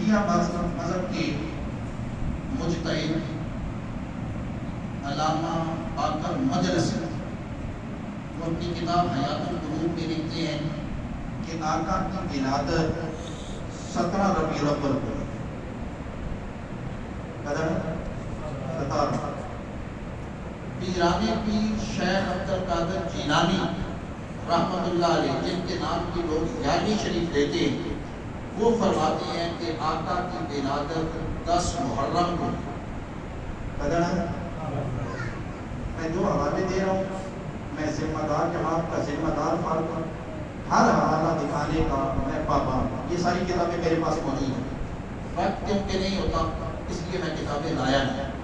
شیعہ مذہب کے مجتہد علامہ باقر مجلسی وہ اپنی کتاب حیات القلوب میں لکھتے ہیں کہ آقا کی ولادت 17 ربیع الاول کو پیران پیر شیخ عبدالقادر جیلانی رحمۃ اللہ علیہ، جن کے نام کی لوگ 11ویں شریف لیتے ہیں، وہ فرماتے ہیں کہ آقا کی ولادت 10 محرم کو۔ میں جو حوالے دے رہا ہوں میں ذمہ دار جماعت کا ذمہ دار فرد ہوں، ہر حوالہ دکھانے کا میں پابند ہوں۔ یہ ساری کتابیں میرے پاس موجود ہیں، وقت کیونکہ نہیں ہوتا اس لیے میں کتابیں لایا نہیں،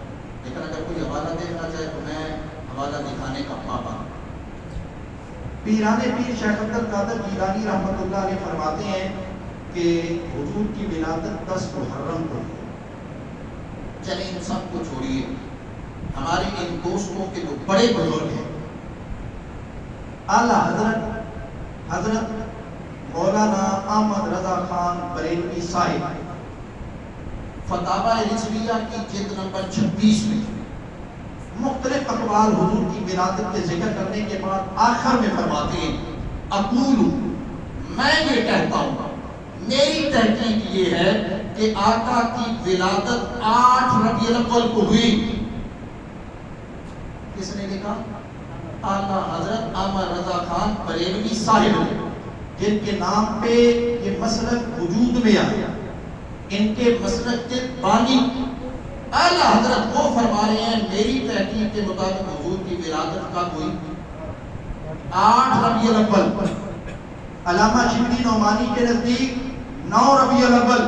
لیکن اگر کوئی حوالہ دیکھنا چاہے تو میں حوالہ دکھانے کا پابند ہوں۔ پیران پیر شیخ عبدالقادر جیلانی رحمۃ اللہ علیہ فرماتے ہیں کہ حضور کی ولادت 10 محرم کو۔ چلیں ان سب کو چھوڑیے، ہمارے ان دوستوں کے جو بڑے بزرگ ہیں، اعلیٰ حضرت مولانا احمد رضا خان بریلوی صاحب فتاوی رضویہ کی جلد نمبر 26 میں مختلف اقوال حضور کی ولادت کے ذکر کرنے کے بعد آخر میں فرماتے ہیں اقول، میں یہ کہتا ہوں، میری تحقیق یہ ہے کہ آقا کی ولادت 8 ربیع الاول کو ہوئی۔ کس نے لکھا؟ اعلیٰ حضرت احمد رضا خان بریلوی صاحب، جن کے نام پہ یہ مسلک وجود میں آیا، ان کے مسلک کے بانی اعلیٰ حضرت وہ فرما رہے ہیں میری تحقیق کے مطابق حضور کی ولادت کب ہوئی؟ 8 ربیع الاول۔ علامہ شبلی نعمانی کے نزدیک 9 ربیع الاول،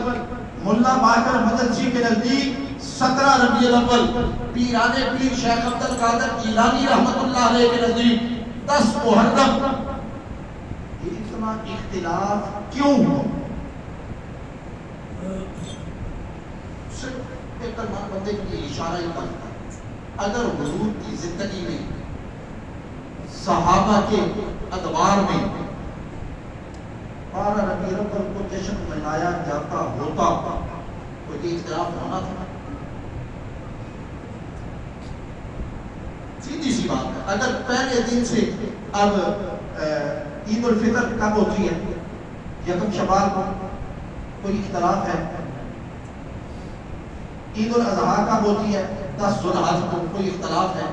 ملا باقر مجلسی کے نزدیک 17 ربیع الاول، پیران پیر شیخ عبدالقادر جیلانی رحمۃ اللہ علیہ کے نزدیک 10 محرم۔ یہ اتنا اختلاف کیوں ہو؟ صرف ایک کلمہ بندے کے لیے اشارہ ہی کرتا ہے۔ اگر حضور کی زندگی میں صحابہ کے ادوار میں 12 ربیع الاول کو جشن منایا جاتا ہوتا تو یہ اختلاف ہونا تھا؟ سیدھی سی بات ہے۔ اگر پہلے دن سے اب عید الفطر کب ہوتی ہے؟ یکم شوال کو، کوئی اختلاف ہے؟ عید الاضحیٰ کب ہوتی ہے؟ 10 ذوالحج کو، کوئی اختلاف ہے؟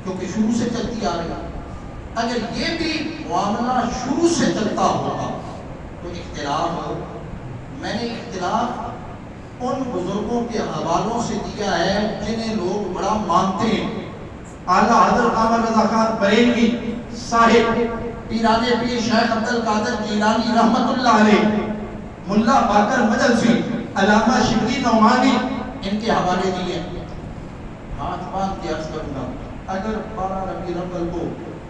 کیونکہ شروع سے چلتی آ رہی ہے۔ اگر یہ بھی معاملہ شروع سے چلتا ہوگا تو اختلاف ہو۔ میں نے اختلاف ان بزرگوں کے حوالوں سے دیا ہے جنہیں لوگ بڑا مانتے ہیں۔ اعلیٰ حضرت احمد رضا خان بریلوی صاحب، پیران پیر شیخ عبدالقادر جیلانی رحمۃ اللہ علیہ، ملا باقر مجلسی، علامہ شبلی نعمانی، ان کے حوالے دیے۔ ہاتھ باندھ کے عرض کروں گا، اگر 12 ربیع الاول کو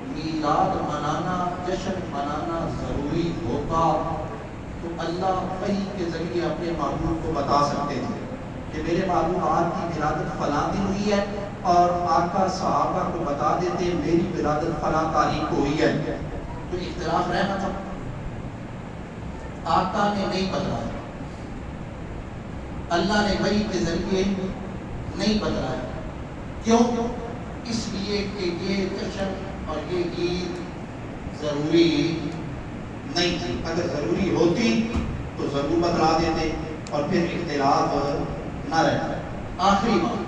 میلاد منانا، جشن منانا ضروری ہوتا تو اللہ وحی کے ذریعے اپنے محبوب کو بتا سکتے تھے کہ میرے محبوب آپ کی ولادت فلاں دن ہوئی ہے، اور آقا صحابہ کو بتا دیتے میری ولادت فلاں تاریخ کو ہوئی ہے، تو اختلاف رہنا تھا۔ آقا نے نہیں بتلایا، اللہ نے وحی کے ذریعے نہیں بتلایا۔ کیوں؟ اس لیے کہ یہ جشن اور یہ عید ضروری نہیں تھی۔ اگر ضروری ہوتی تو ضرور بتلا دیتے اور پھر اختلاف نہ رہتا۔ آخری بات،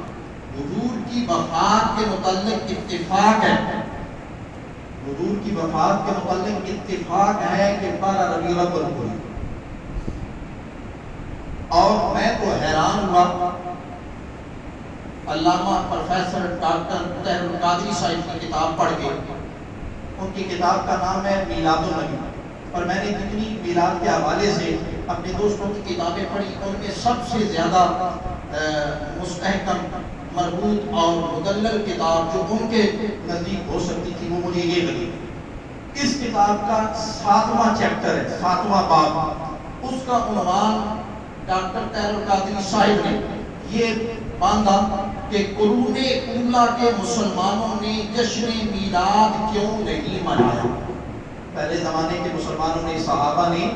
حضور کی وفات کے متعلق اتفاق ہے، حضور کی وفات کے متعلق اتفاق ہے کہ 12 ربیع الاول کو ہوئی۔ اور میں تو حیران ہوا علامہ پروفیسر ڈاکٹر طاہر القادری صاحب کی کتاب پڑھ کے۔ ان کی کتاب کا نام ہے میلاد النبی، اور میں نے جتنی میلاد کے حوالے سے اپنے دوستوں کی کتابیں پڑھی ان میں سب سے زیادہ مستحکم، مربوط اور مدلل کتاب جو ان کے نزدیک ہو سکتی تھی وہ مجھے یہ لگی۔ اس کتاب کا 7واں چیپٹر ہے، 7واں باب، اس کا عنوان ڈاکٹر طاہر القادری صاحب نے یہ باندھا کہ قرون اولیٰ کے مسلمانوں نے جشن میلاد کیوں نہیں منایا۔ پہلے زمانے کے مسلمانوں نے، صحابہ نے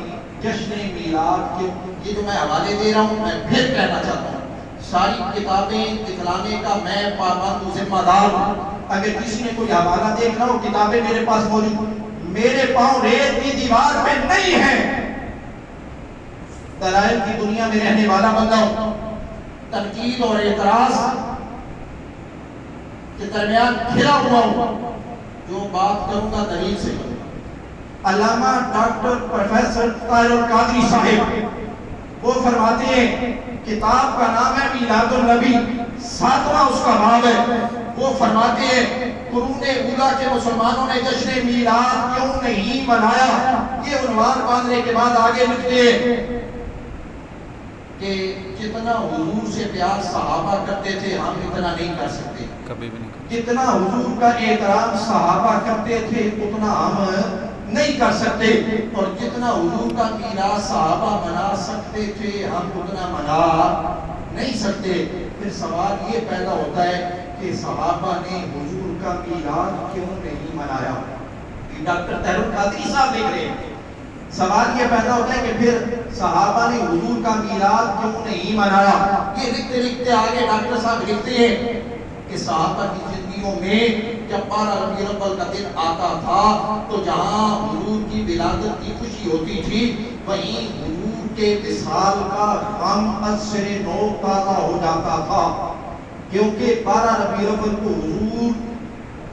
جشن میلاد کے یہ جو میں حوالے دے رہا ہوں میں پھر کہنا چاہتا ہوں ساری کتابیں دکھلانے کا میں پابند ذمہ دار ہوں. اگر کسی نے کوئی حوالہ دیکھ رہا ہو کتابیں میرے پاس موجود میرے پاؤں ریت کی دیوار پہ نہیں ہے. دلائل کی دنیا میں رہنے والا بندہ ہوں. تنقید اور اعتراض کے درمیان کھلا ہوا ہوں. جو بات کروں گا دلیل سے کروں گا. علامہ ڈاکٹر پروفیسر طاہر القادری صاحب وہ فرماتے ہیں کتاب کا نام ہے میلاد النبی 7واں اس کا باب ہے. وہ فرماتے ہیں قرون اولیٰ کے مسلمانوں نے جشن میلاد کیوں نہیں منایا. یہ عنوان باندھنے کے بعد آگے لکھتے ہیں کہ جتنا حضور سے پیار صحابہ کرتے تھے ہم اتنا نہیں کر سکتے. کبھی بھی نہیں. جتنا حضور کا احترام صحابہ کرتے تھے اتنا ہم نہیں کر سکتے. اور جتنا حضور کا میلاد صحابہ منا سکتے تھے ہم اتنا منا نہیں سکتے. پھر سوال یہ پیدا ہوتا ہے کہ صحابہ نے حضور کا میلاد کیوں نہیں منایا. ڈاکٹر طاہر القادری صاحب لکھ رہے ہیں سوال یہ پیدا ہوتا ہے کہ پھر صحابہ نے حضور کا میلاد کیوں نہیں منایا. یہ لکھتے لکھتے آگے ڈاکٹر صاحب لکھتے ہیں کہ صحابہ کی زندگیوں میں جب 12 ربیع الاول کا دن آتا تھا تو جہاں حضور کی ولادت کی خوشی ہوتی تھی وہیں حضور کے وصال کا غم از سر نو تازہ ہو جاتا تھا. کیونکہ 12 ربیع الاول کو حضور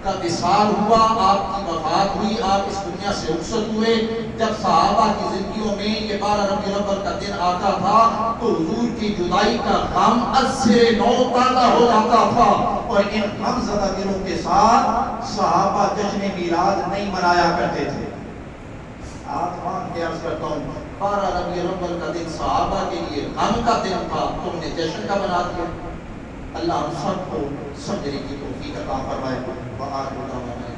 کا وصال ہوا, آپ کی وفات ہوئی, آپ اس دنیا سے رخصت ہوئے. جب صحابہ کی زندگیوں میں یہ 12 ربیع الاول کا دن آتا تھا تو حضور کی جدائی کا غم از سر نو تازہ ہو جاتا تھا. اور ان غم زدہ دلوں کے ساتھ صحابہ جشن میلاد نہیں منایا کرتے تھے. آج مان کے عرض کرتا ہوں 12 ربیع الاول کا دن صحابہ کے لیے غم کا دن تھا, تم نے جشن کا بنا دیا. اللہ ہم سب کو سمجھنے کی توفیق عطا فرمائے. وآخر دعوانا